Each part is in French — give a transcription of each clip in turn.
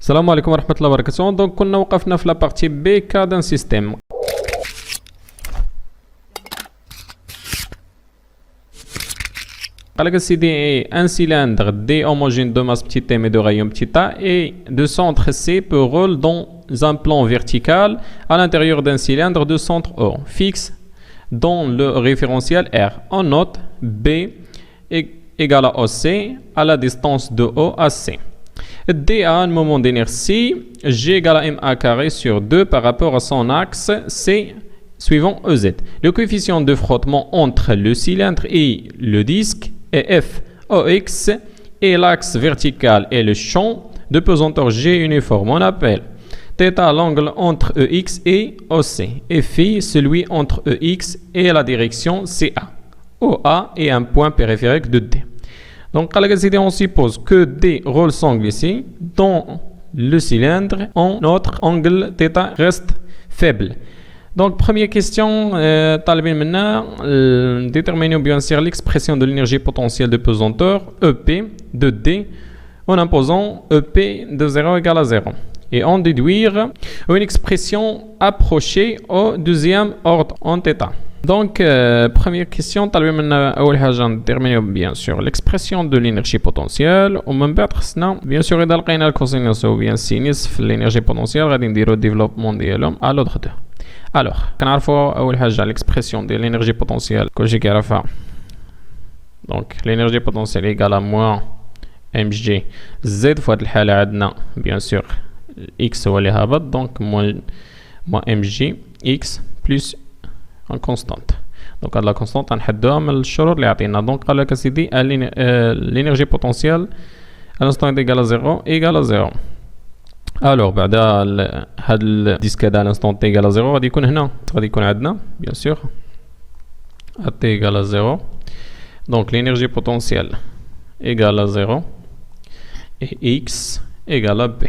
السلام عليكم ورحمة الله وبركاته. دونك كنا وقفنا في لا بارتي بي كا دان سيستيم. قالك سيدي un cylindre D homogène de masse petit m et de rayon petit a et de centre C peut rouler dans un plan vertical à l'intérieur d'un cylindre de centre O fixe dans le référentiel R. On note B égale à OC à la distance de O à C. D a un moment d'inertie G égale à MA carré sur 2 par rapport à son axe C suivant EZ. Le coefficient de frottement entre le cylindre et le disque est F OX et l'axe vertical et le champ de pesanteur G uniforme. On appelle θ l'angle entre EX et OC et phi celui entre EX et la direction CA. OA est un point périphérique de D. Donc, on suppose que D roule s'angle ici dans le cylindre, notre angle θ reste faible. Donc, première question, déterminons bien sûr l'expression de l'énergie potentielle de pesanteur EP de D en imposant EP de 0 égale à 0. Et en déduire une expression approchée au deuxième ordre en θ. Donc, première question, déterminer bien sûr l'expression de l'énergie potentielle. Bien sûr, إذا لقينا الكوسينوس ou bien sinus في l'énergie potentielle, غادي نديرو développement ديالهم à l'ordre 2. Alors, كنعرفوا أول حاجة l'expression de l'énergie potentielle كلشي كيعرفها. Donc, l'énergie potentielle égale à moins mg z في هاد الحالة عندنا bien sûr x هو اللي هابط donc moins mg x plus en constante. Donc, à la constante, on a deux الشروط اللي عطينا. Donc, قال لك سيدي l'énergie potentielle à l'instant égale à 0 égale à 0. Alors, بعد هاد الديسك هذا à l'instant t égale à 0 غادي يكون هنا غادي يكون عندنا bien sûr à t égale à 0. Donc, l'énergie potentielle égale à 0 et x égale à b.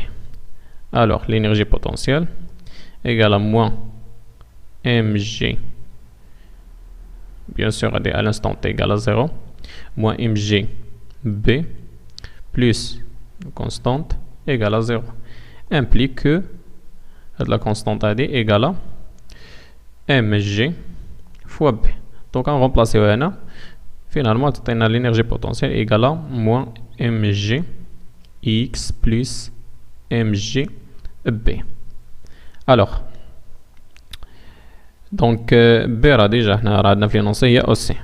Alors, l'énergie potentielle égale à moins mg bien sûr à l'instant t égale à 0 moins mg b plus constante égale à 0 implique que la constante AD égale à mg fois b. Donc on remplace là finalement on a l'énergie potentielle égale à moins mg x plus mg b. Alors donc B راه déjà هنا راه عندنا في l'énoncé هي OC.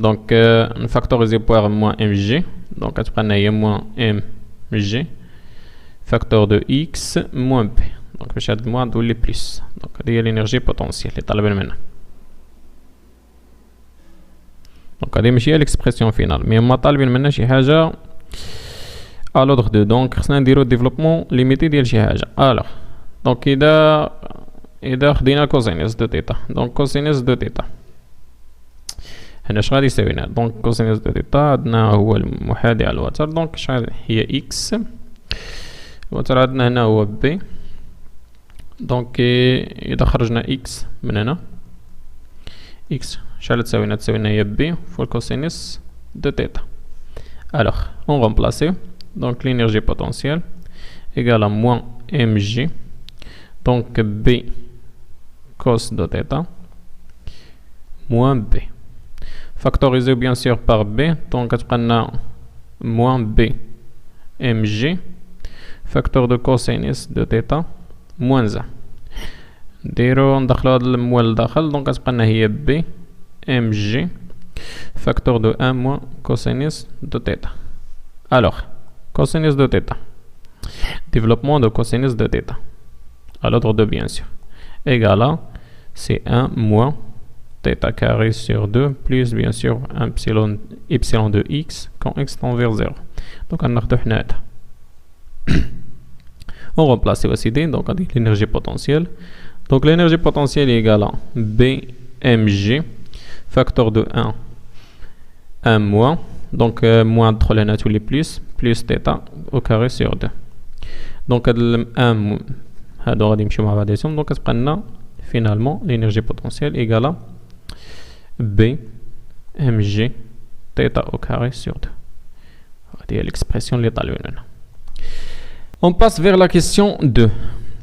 Donc نفاكتوريزي par moins mg donc غتبقى لنا هي moins mg facteur de x moins b. Donc باش هاد الموان تولي plus. Donc هذه هي l'énergie potentielle اللي طالبين منا. Donc هذه ماشي هي l'expression finale mais هما طالبين منا شي حاجة à l'ordre de. Donc خصنا نديرو développement limité ديال شي حاجة. Alors donc إذا خدينا كوسينوس دو تيتا دونك كوسينوس دو تيتا هنا اش غادي يساوي لنا. دونك كوسينوس دو تيتا عندنا هو المحاذي على الوتر دونك شحال هي اكس الوتر عندنا هنا هو بي. دونك إذا خرجنا اكس من هنا اكس شحال تساوي لنا تساوي لنا هي بي فور كوسينوس دو تيتا. الوغ اون رومبلاسيو دونك l'énergie potentielle égale à moins mg donc b cos de θ moins b factorisé bien sûr par b donc on a moins b mg facteur de cosinus de θ moins 1 نديرو ندخلو هاد الموال لداخل دونك غتبقى لنا هي b mg facteur de 1 moins cosinus de θ. Alors cosinus de θ développement de cosinus de θ à l'ordre de bien sûr égale à c'est 1 moins θ carré sur 2 plus bien sûr epsilon de x quand x tend vers 0. Donc on a هنا on remplace aussi d donc on dit l'énergie potentielle. Donc l'énergie potentielle est égale à bmg facteur de 1 moins donc moins entre les tous les plus θ au carré sur 2. Donc 1 هادو غادي يمشيو مع بعضياتهم دونك كتبقى لنا فينالمون l'énergie potentielle égale à b mg θ au carré sur 2. هادي هي l'expression اللي طالبين لنا. On passe vers la question 2.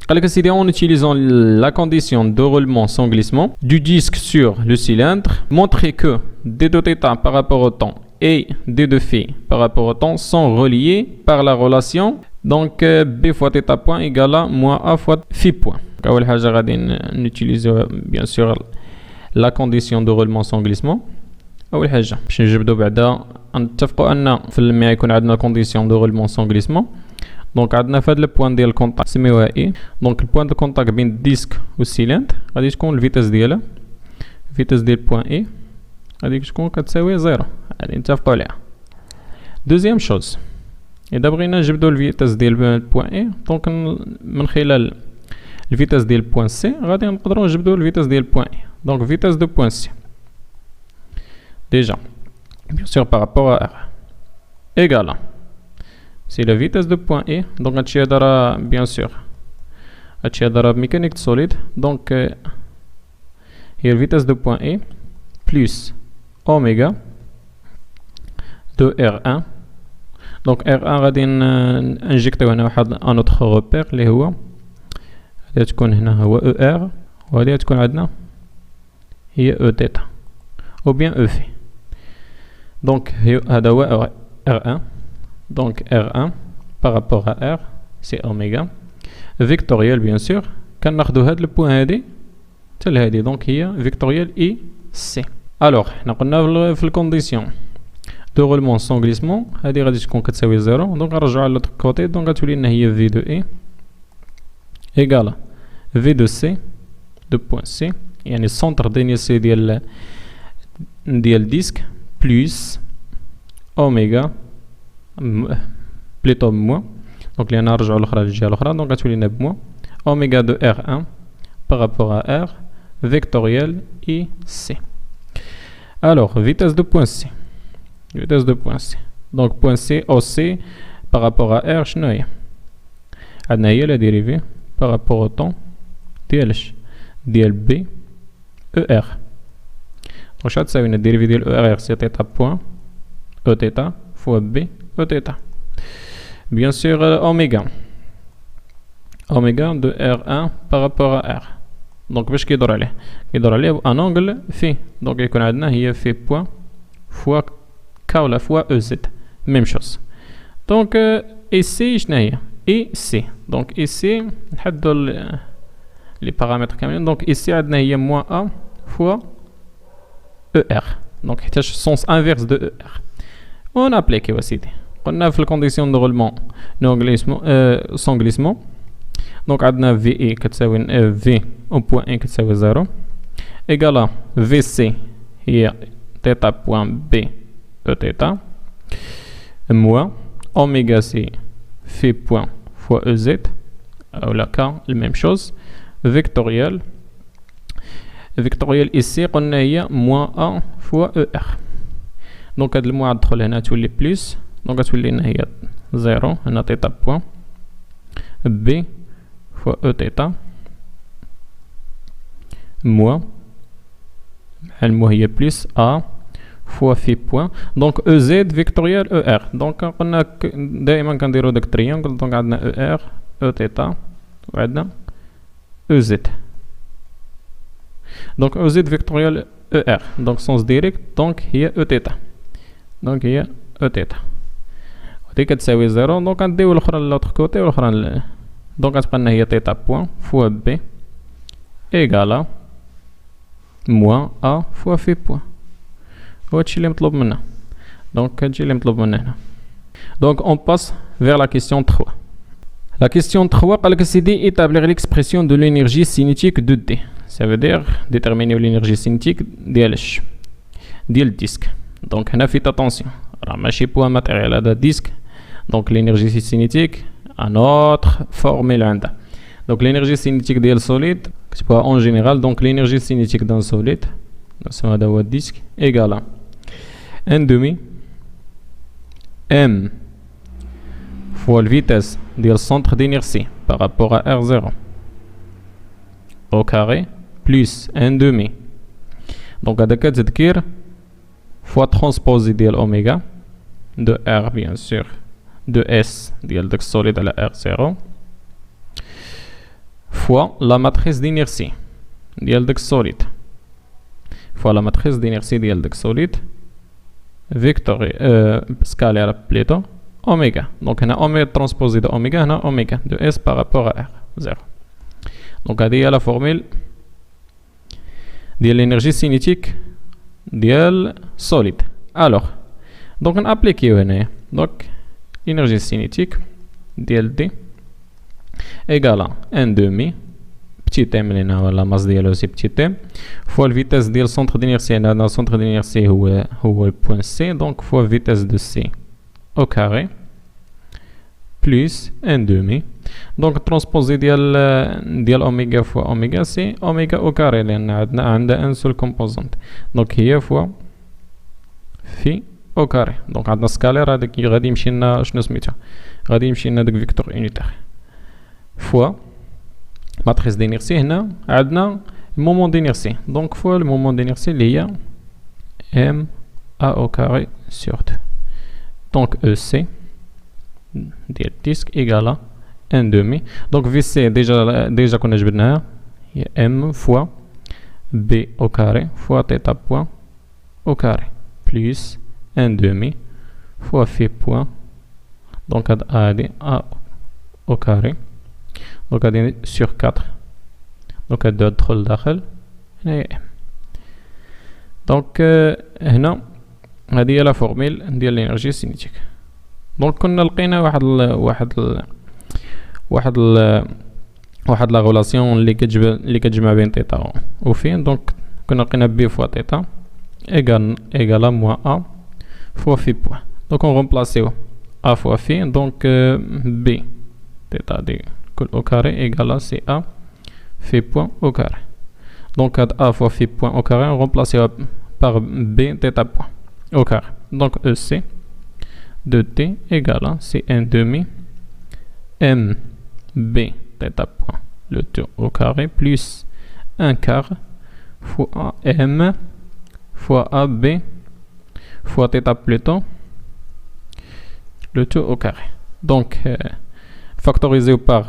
En utilisant la condition de roulement sans glissement du disque sur le cylindre, montrer que d2θ par rapport au temps et d2φ par rapport au temps sont reliés par la relation donc b fois θ point égale à moins a fois φ point. أول حاجة غادي نutiliser bien sûr la condition de roulement sans glissement. أول حاجة باش نجبدو بعدا نتفقوا أن في الماء يكون عندنا condition de roulement sans glissement. دونك عندنا في هذا البوان ديال الكونتاكت نسميوها اي. دونك البوان ديال الكونتاكت بين الديسك والسيلندر غادي تكون الفيتاس ديالها، الفيتاس ديال بوان اي غادي تكون كتساوي زيرو، غادي نتفقوا عليها. دوزيام شوز، اذا بغينا نجبدو الفيتاس ديال بوان اي دونك من خلال الفيتاس ديال بوان سي غادي نقدروا نجبدو الفيتاس ديال بوان اي. دونك فيتاس دو بوان سي ديجا bien sûr par rapport à r égale c'est la vitesse de point E. Donc هادشي هذا راه bien sûr هادشي هذا راه mécanique solide. Donc هي الفيتاس دو بوان E plus اوميغا دو R1. donc R1 غادي نجيكتيو هنا واحد ان اوتر روبير اللي هو غادي تكون هنا هو ER وغادي تكون عندنا هي E θ ou bien E φ. donc هذا هو R1. donc R1 par rapport à R c'est oméga vectoriel bien sûr. كناخدو هاد البوان هادي حتى لهادي دونك هي vectoriel اي سي. الوغ حنا قلنا في الكونديسيون دو رولمون سون غليسمون هادي غادي تكون كتساوي زيرو. دونك غنرجعو على لوطر كوتي دونك غتولي لنا هي في دو اي ايكالا في دو سي دو بوان سي يعني السونتر دينيسي ديال ديسك بلس اوميغا بليتو بموا. دونك لأن نرجعو الأخرى للجهة الأخرى دونك غتولي لنا بموا اوميغا دو ار ان بارابور ا ار فيكتوريال اي سي. الوغ فيتاس دو بوان سي، فيتاس دو بوان سي دونك بوان سي او سي بارابور ا ار شنو هي؟ عندنا هي لا ديريفي بارابور او طون ديالش ديال بي او ار. واش غتساوي لنا ديريفي ديال او ار سي تيتا بوان او تيتا فوا بي او تيتا bien sûr oméga de R1 par rapport à R. donc باش كيدور عليه ان انغل في دونك يكون عندنا هي في بوان فوا كا ولا فوا او زد ميم شوز. دونك اي سي شنو هي؟ اي سي دونك اي سي نحدو لي بارامتر كاملين. دونك اي سي عندنا هي موان ا فوا او ار دونك حيتاش سونس انفيرس دو او ار اون ابليكيو اسيدي. قلنا في الكونديسيون دو رولمون نو غليسمون سون غليسمون دونك عندنا في اي كتساوي في او بوان اي كتساوي زيرو ايكالا في سي هي تيتا بوان بي او تيتا موا اوميغا سي في بوان فوا او زد اولا كا الميم شوز فيكتوريال ايسي قلنا هي موان ا فوا او ار. دونك هاد الموا تدخل هنا تولي بلس دونك غتولي لنا هي زيرو هنا تيتا بوان بي فوا او تيتا موا مع الموا هي بلس ا فوا في بوان دونك او زد فيكتوريال او ار. دونك قلنا دائما كنديرو داك تريونغل دونك عندنا او ار او تيتا وعندنا او زد دونك او زد فيكتوريال او ار دونك سونس ديريكت دونك هي او تيتا دونك هي او تيتا ودي كتساوي زيرو. دونك غنديو الاخرى للوطر كوتي والاخرى دونك غتبقى لنا هي تيتا بوان فوا بي ايكالا موان ا فوا في بوان. هادشي اللي مطلوب منا دونك هادشي اللي مطلوب منا هنا. دونك اون باس vers la question 3. La question 3 قالك سيدي établir l'expression de l'énergie cinétique de D. Ça veut dire déterminer l'énergie cinétique ديال الديسك. دونك هنا فيت اتونسيون راه ماشي بوان ماتيريال هذا ديسك. دونك l'énergie cinétique ان اوتر فورميل عندها. دونك l'énergie cinétique ديال solide كتبوها en général. donc l'énergie cinétique d'un solide هذا هو الديسك ايكالا ان دومي m fois la vitesse du centre d'inertie par rapport à R0 au carré plus 1 demi. Donc, هذا كتذكير fois transposé ديال oméga de R bien sûr de S ديال داك السوليد على R0 fois la matrice d'inertie ديال داك السوليد fois la matrice d'inertie ديال داك السوليد فيكتوري سكالير بليتو اوميغا. دونك هنا اوميغا ترانسبوزي دو اوميغا، هنا اوميغا دو اس بارابور ا ار زيرو. دونك هذه هي لا فورمول ديال الانرجي سينيتيك ديال سوليد. الوغ دونك نابليكيو هنايا. دونك الانرجي سينيتيك ديال دي ايكالا ان دومي بتي تيم لينا ولا ماس ديالو سي بتي تيم فوا الفيتاس ديال السونتر دينيرسي. هنا السونتر دينيرسي هو البوان سي، دونك فوا فيتاس دو سي au carré plus 1 demi. Donc transposé ديال اوميغا فوا اوميغا سي اوميغا au carré لان عندنا un seul composante. donc هي فوا في au carré. donc عندنا سكالير هذاك غادي يمشي لنا شنو سميتها، غادي يمشي لنا داك فيكتور يونيتير فوا ماتريس دينيرسي. هنا عندنا المومون دينيرسي، دونك فوا المومون دينيرسي اللي هي ام ا au carré sur 2. Donc EC ديال الديسك إيكالا ان دومي. دونك في سي ديجا كنا جبدناها هي ام فوا بي او كاري فوا تيتا بوان او كاري بلس ان دومي فوا في بوان. دونك هادي ا او كاري، دونك هادي سور 4. دونك هاد تدخل داخل هنايا ام. دونك هنا هذه هي لا فورميل ديال الانرجي سينيتيك. دونك كنا لقينا واحد لا غولاسيون اللي كتجمع بين تيتا و في. دونك كنا لقينا بي فوا تيتا ايغالا موان ا فوا في بوان. دونك اون رومبلاسيو ا فوا في. دونك بي تيتا دي كل او كاري ايغالا سي ا في بوان او كاري. دونك هاد ا فوا في بوان او كاري اون رومبلاسيو par b θ point au carré. Donc EC de t égale à C1 demi m b θ point le tout au carré plus 1 quart fois m fois AB fois θ plutôt le tout au carré. Donc factorisé par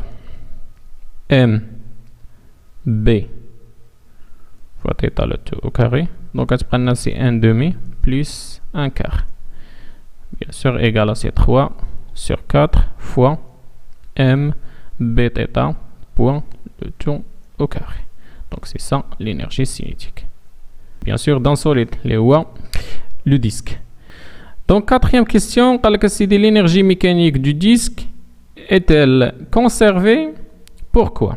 m b fois θ le tout au carré. Donc c'est 1 demi plus 1 quart. Bien sûr, égal à c'est 3 sur 4 fois m bêta point le tout au carré. Donc c'est ça l'énergie cinétique. Bien sûr, dans solide, le disque. Donc quatrième question, l'énergie mécanique du disque est-elle conservée? Pourquoi?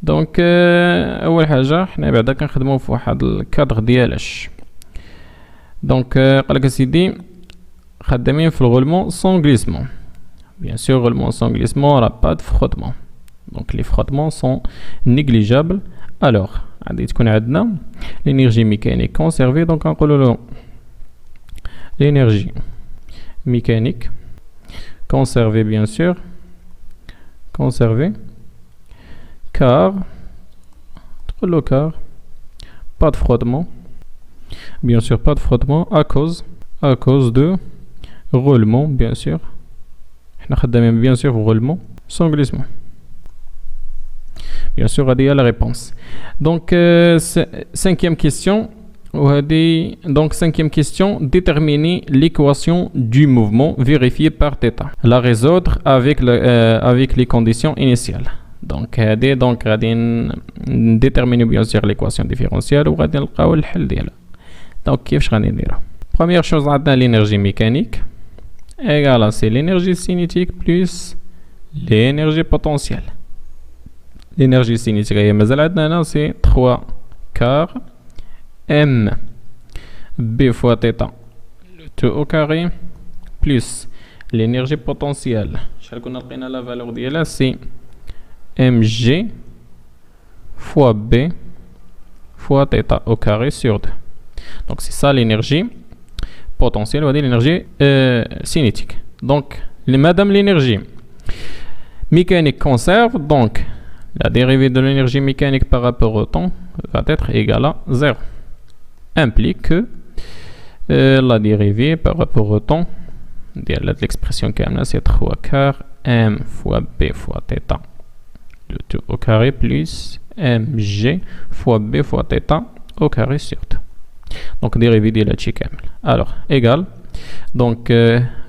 دونك اول حاجه حنا بعدا كنخدموا في واحد الكادر ديالاش. دونك قالك سيدي خدامين في الغولمون سون غليسمون. بيان سور غولمون سون غليسمون راه با دو فروتمون، دونك لي فروتمون سون نيغليجابل. الوغ غادي تكون عندنا لينيرجي ميكانيك كونسيرفي. دونك نقولوا له لينيرجي ميكانيك كونسيرفي بيان سور كونسيرفي car le car pas de frottement, bien sûr pas de frottement à cause de roulement. Bien sûr احنا خدامين bien sûr roulement sans glissement. Bien sûr هذه هي la réponse. Donc cinquième question. Donc cinquième question, déterminer l'équation du mouvement vérifiée par θ. La résoudre avec les conditions initiales. Donc غادي نديتيرمينيو بيان سور ليكواسيون ديفيرونسيال وغادي نلقاو الحل ديالها. دونك كيفاش غادي نديرو؟ بروميير شوز عندنا لينيرجي ميكانيك ايغال سي لينيرجي سينيتيك بلس لينيرجي بوتونسيال. لينيرجي سينيتيك هي مازال عندنا هنا سي 3 كار ام بي فوا تيتا لو تو او كاري بلس لينيرجي بوتونسيال. شحال كنا لقينا لا فالور ديالها سي mg fois b fois θ au carré sur 2. Donc c'est ça l'énergie potentielle, on va dire l'énergie cinétique. Donc madame l'énergie mécanique conserve, donc la dérivée de l'énergie mécanique par rapport au temps va être égale à 0. Implique que la dérivée par rapport au temps ديال هاد l'expression كاملة c'est 3 quart m fois b fois θ le tout au carré plus mg fois b fois θ au carré sur 2. Donc dérivé ديال هادشي كامل. Alors égal donc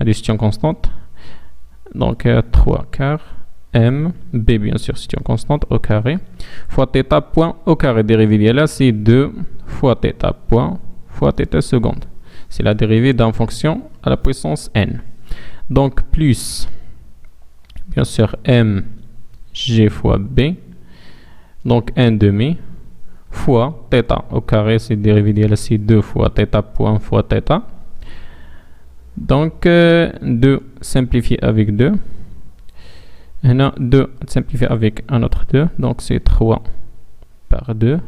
addition constante donc 3 quart m b bien sûr c'est une constante au carré fois θ point au carré dérivé ديالها c'est 2 fois θ point fois θ seconde. C'est la dérivée d'une fonction à la puissance n. Donc plus bien sûr m g fois b donc 1 demi fois θ au carré c'est dérivé ديالها c'est 2 fois θ point fois θ. Donc 2 simplifié avec 2. 2 simplifié avec un autre 2. Donc c'est 3 par 2.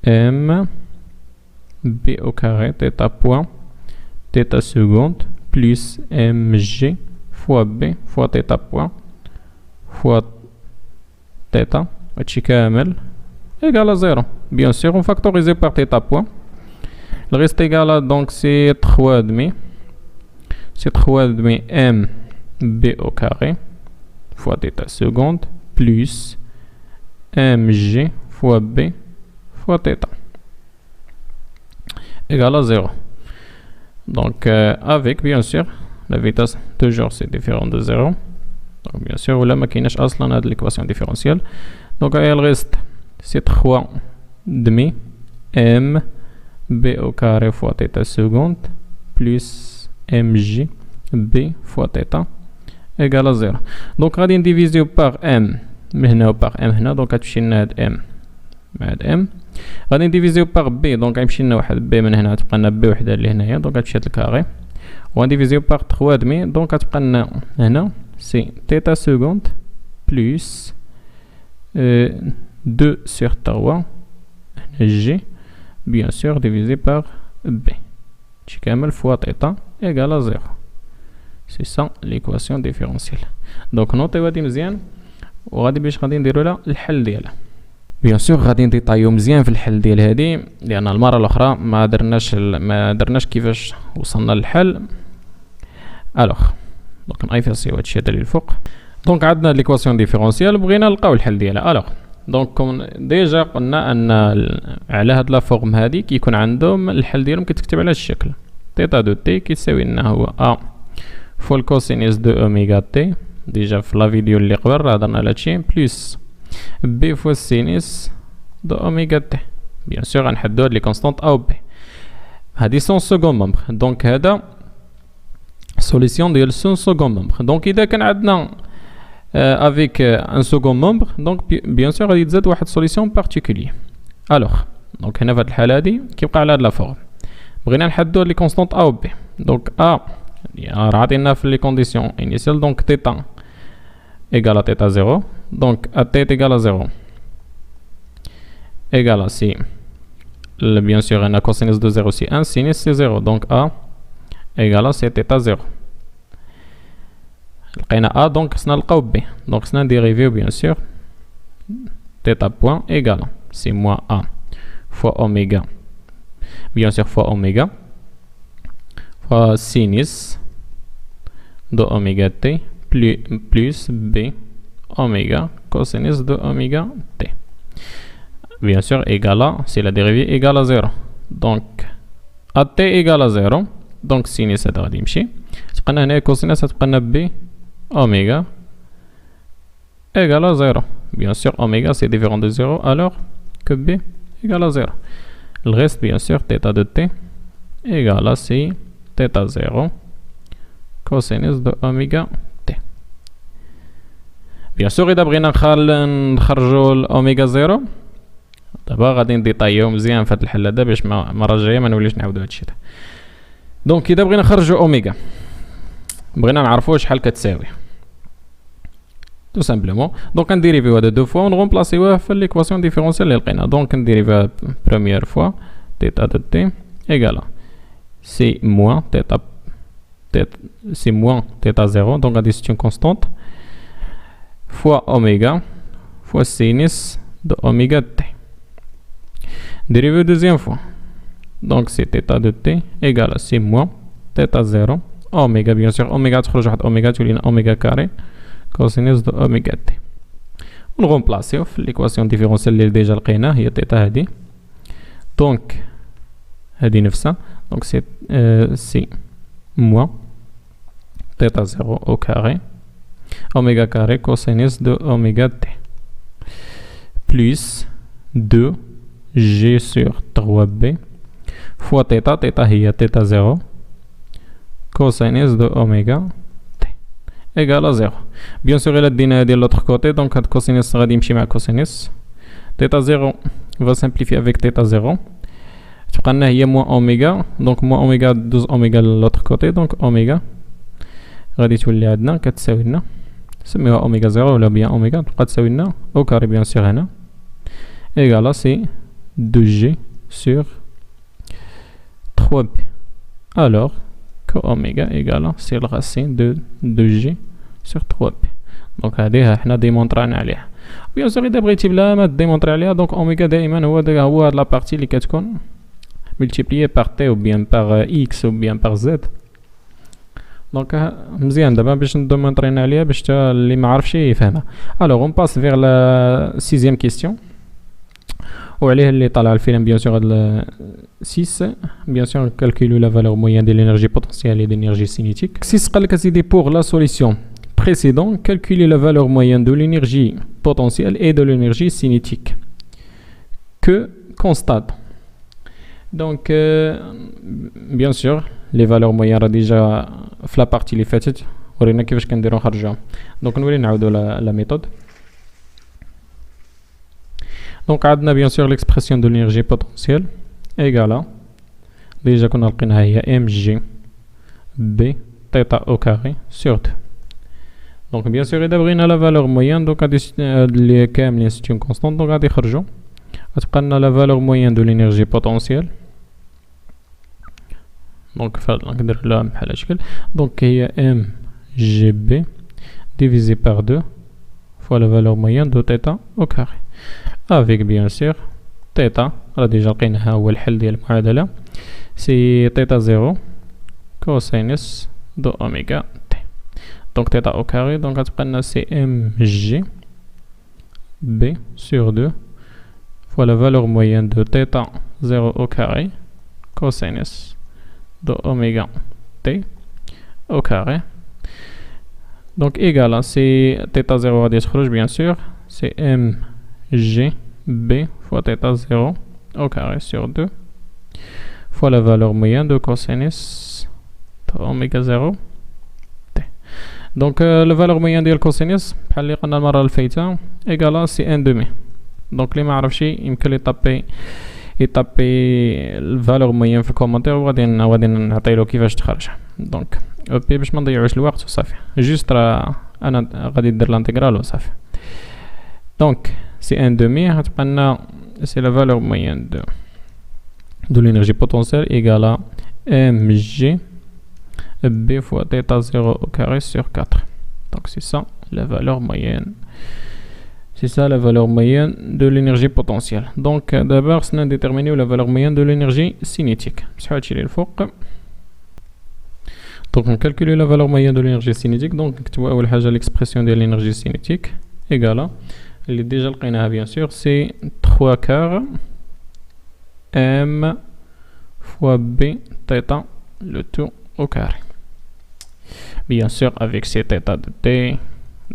M b au carré θ point θ seconde plus mg fois b fois θ point fois θ هادشي كامل égal à 0. Bien sûr, on factorise par θ point. Le reste égal à donc c'est 3,5. C'est 3,5 m b au carré fois θ seconde plus mg fois b fois θ égal à 0. Donc avec bien sûr la vitesse toujours c'est différent de 0. Donc bien sûr ولا ما كايناش اصلا هاد l'équation différentielle. Donc elle reste c'est 3 demi m b au carré fois θ seconde plus mg b fois θ égale à 0. Donc غادي نديفيزيو par m من هنا و par m هنا دونك غتمشي لنا هاد m مع هاد m غادي نديفيزيو par b دونك غيمشي لنا واحد b من هنا تبقى لنا b وحده اللي هنايا دونك غتمشي هاد الكاري وغنديفيزيو par 3 demi دونك غتبقى لنا هنا سي θ seconde plus 2 sur 3 g bien sûr divisé par b هادشي كامل fois θ égale à 0. C'est ça l'équation différentielle. Donc نوطيو هادي مزيان وغادي باش غادي نديرو لها الحل ديالها. بيان سور غادي نديطايو مزيان في الحل ديال هادي لان المره الاخرى ما درناش كيفاش وصلنا للحل. الوغ دونك نايفاسيو هادشي هذا اللي الفوق. دونك عندنا ليكواسيون ديفيرونسيال بغينا نلقاو الحل ديالها. الوغ دونك كوم ديجا قلنا ان على هاد لا فورم هادي كيكون عندهم الحل ديالهم كيتكتب على هاد الشكل تيتا دو تي كيساوي لنا هو ا فوا الكوسينيس دو اوميغا تي ديجا في لا فيديو اللي قبل هضرنا على هادشي بلس بي فوا السينيس دو اوميغا تي. بيان سور غنحدو هاد لي كونستانت او بي هادي سون سكون ممبر دونك هذا سوليسيون ديال سون سكون ممبر. دونك اذا كان عندنا avec un second membre donc bien sûr غادي تزاد واحد solution particulier. alors donc هنا في هاد الحاله هادي كيبقى على هاد لا فورم بغينا نحددو هاد لي كونستانت ا و بي دونك ا راه عطينا في لي كونديسيون انيسيال دونك تيتا ايغال ا تيتا 0 دونك ا تي ايغال ا 0 ايغال ا سي bien sûr هنا كوسينيس دو 0 سي 1 سينيس سي 0 دونك ا ايغال ا سي تيتا 0 لقينا ا دونك خصنا نلقاو بي دونك خصنا نديريفيو بيان سور تيتا بوين ايغال سي موان ا فوا اوميغا بيان سور فوا اوميغا فوا سينيس دو اوميغا تي بلس بي اوميغا كوسينيس دو اوميغا تي بيان سور ايغال سي لا ديريفي ايغال 0 دونك ا تي ايغال 0 دونك سينيس هذا غادي يمشي تبقى لنا هنا كوسينيس تبقى لنا بي oméga égale à 0. Bien sûr, oméga c'est différent de 0 alors que b égale à 0. Le reste, bien sûr, θ de t égale à c θ 0 cosinus de oméga t. Bien sûr, إذا بغينا نخرجوا الأوميغا 0 دابا غادي نديطايو مزيان في هاد الحل هذا باش المرة الجاية ما نوليش نعاودو هادشي هذا. دونك إذا بغينا نخرجوا أوميغا بغينا نعرفوا شحال كتساوي tout simplement donc نديريفيو هذا دو فوا ونغومبلاسيوه في ليكواسيون ديفيرونسيال اللي لقينا دونك نديريفيو بروميير فوا تيتا دو تي ايغال سي موان تيتا سي موان تيتا 0 دونك غادي سي اون كونستانت فوا اوميغا فوا سينيس دو اوميغا تي ديريفيو دوزيام فوا دونك سي تيتا دو تي ايغال سي موان تيتا 0 اوميغا بيان سور اوميغا تخرج واحد اوميغا تولينا اوميغا كاري كوسينوس دو اوميغا تي ونغومبلاسيو في ليكواسيون ديفيرونسيال اللي ديجا لقيناه هي تيتا هادي دونك هادي نفسها دونك سي سي موان تيتا زيرو او كاري اوميغا كاري كوسينوس دو اوميغا تي بلس 2 G sur 3B fois θ, θ هي θ0 cosine de oméga t égale à 0. Bien sûr, il a donné de l'autre côté, donc cosine sera d'imchi ma cosine. θ0 va simplifier avec θ0. Tu prends là, moins oméga, donc moins oméga 12 oméga de l'autre côté, donc oméga. غادي تولي عندنا كتساوي لنا نسميوها اوميغا 0 ولا bien oméga تبقى تساوي لنا او كاري bien sûr هنا égale c'est 2G sur 3B. Alors que oméga égale c'est la racine de 2G sur 3B. Donc هذه حنا ديمونطرينا عليها. بيان سور إذا بغيتي بلا ما ديمونطري عليها دونك اوميغا دائما هو هاد لا بارتي اللي كتكون multiplié par t ou bien par x ou bien par z. دونك مزيان دابا باش نديمونطرينا عليها باش اللي ما عرفش يفهمها. Alors on passe vers la 6e question. وعليه اللي طالع الفيلم bien sûr هاد 6 bien sûr calculer la valeur moyenne de l'énergie potentielle et de l'énergie cinétique. 6 قال لك اسيدي pour la solution précédente calculer la valeur moyenne de l'énergie potentielle et de l'énergie cinétique que constate. Donc bien sûr les valeurs moyennes راه ديجا في la partie اللي فاتت ورينا كيفاش كنديرو نخرجوهم. دونك نولي نعاودو la méthode. Donc, on a bien sûr l'expression de l'énergie potentielle égale à déjà qu'on a mg b θ au carré sur 2. Donc, bien sûr, il y a la valeur moyenne, donc c'est une constante, donc on a la valeur moyenne de l'énergie potentielle. Donc, il y a mgb divisé par 2 fois la valeur moyenne de θ au carré. Avec bien sûr θ راه ديجا لقيناها هو الحل ديال المعادلة سي θ0 كوسينس دو اوميغا تي دونك θ au carré دونك غتبقى لنا سي ام جي بي sur 2 fois la valeur moyenne de θ0 au carré cosine de oméga t au carré donc égal à c'est θ0 غادي تخرج bien sûr c'est m g b fois θ0 au carré sur 2 fois la valeur moyenne de cosinus de oméga 0 t. Donc la valeur moyenne de cosinus بحال اللي قلنا المرة الفايتة égal à c'est 1 demi. Donc اللي ما عرفش يمكن يطابي الفالور موين في الكومنتير وغادي نعطيلو كيفاش تخرج. دونك اوبي باش ما نضيعوش الوقت وصافي جوست راه انا غادي ندير لانتيغرال وصافي. دونك سي ان دومي غتبقى لنا سي لا فالور موين دو لينيرجي بوتونسيال ايغال ا ام جي b fois θ0 au carré sur 4. Donc c'est ça la valeur moyenne. C'est ça la valeur moyenne de l'énergie potentielle. Donc d'abord, on a déterminé la valeur moyenne de l'énergie cinétique. Donc on calcule la valeur moyenne de l'énergie cinétique. Donc tu vois l'expression de l'énergie cinétique égale à, elle est déjà le bien sûr, c'est 3 quarts m fois b θ le tout au carré. Bien sûr avec ces θ de t.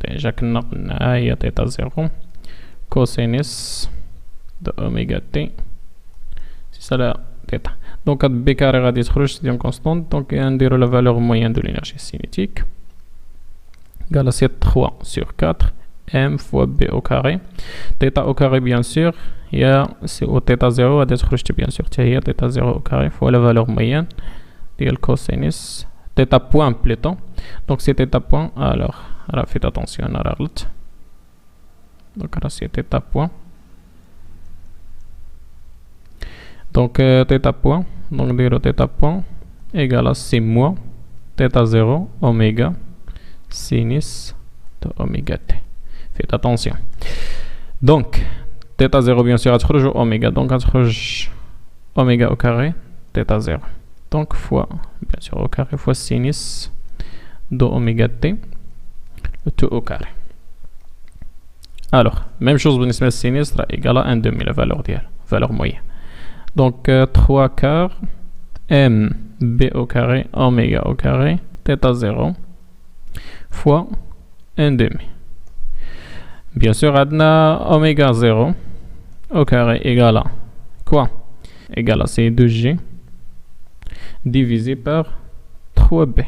Déjà que nous avons θ0 cosinus de oméga t, c'est ça la θ. Donc b carré غادي تخرج c'est une constante, donc نديرو la valeur moyenne de l'énergie cinétique égale à 3 sur 4 m fois b au carré. θ au carré bien sûr هي c'est au θ0 غادي تخرج bien sûr حتى هي θ0 au carré fois la valeur moyenne ديال cosinus θ point plutôt. Donc c'est θ point, alors faites attention à la route. Donc là c'est θ point. Donc θ point, donc dire θ point égale à 6 mois θ0 oméga sinus de oméga t. Faites attention. Donc θ0 bien sûr à تخرج oméga, donc à تخرج oméga au carré θ0. donc fois bien sûr au carré fois sinus de oméga t le tout au carré. Alors même chose بالنسبة للسينيس راه égal à 1 demi la valeur ديالها valeur moyenne. Donc 3 quarts m b au carré oméga au carré θ 0 fois 1 demi. Bien sûr عندنا oméga 0 au carré égal à quoi? Égal à c'est 2g divisé par 3b.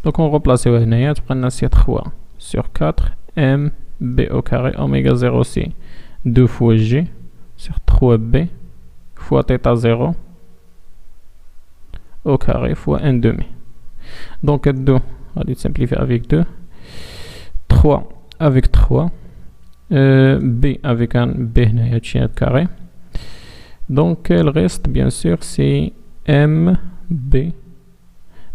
Donc on remplace هنايا تبقى لنا c'est 3 sur 4 m b au carré oméga 0 c'est 2 fois g sur 3b fois θ 0 au carré fois 1 demi. Donc 2 on va simplifier avec 2, 3 avec 3, b avec un b carré. Donc le reste bien sûr c'est mb,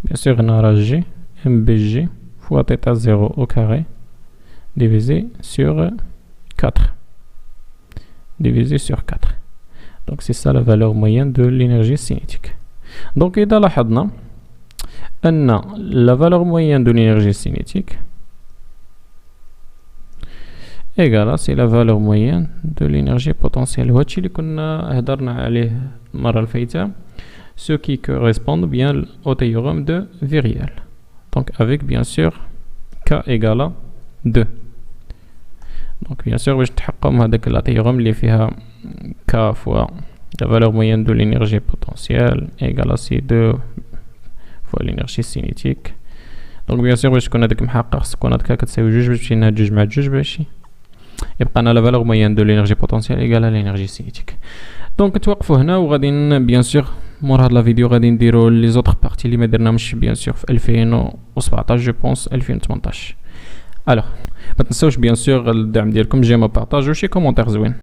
bien sûr on aura g, mbg fois θ 0 au carré divisé sur 4. Divisé sur 4. Donc c'est ça la valeur moyenne de l'énergie cinétique. Donc إذا لاحظنا أن la valeur moyenne de l'énergie cinétique égale c'est la valeur moyenne de l'énergie potentielle. وهادشي اللي كنا هضرنا عليه المرة الفايتة, ce qui correspond bien au théorème de Virial. Donc avec bien sûr K égale à 2. Donc bien sûr باش نتحققوا هذاك لا théorème اللي فيها K fois la valeur moyenne de l'énergie potentielle égale à C2 fois l'énergie cinétique. Donc bien sûr باش تكون هذاك محقق خص تكون هذاك كتساوي جوج باش تمشي جوج مع جوج باش يبقى لنا la valeur moyenne de l'énergie potentielle égale à l'énergie cinétique. Donc نتوقفوا هنا وغادي bien sûr مور هاد لا فيديو غادي نديرو لي زوطر بارتي اللي ما درناهمش bien sûr في 2017 جو بونس 2018. الوغ ما تنساوش bien sûr الدعم ديالكم جيما بارطاج وشي كومونتير زوين.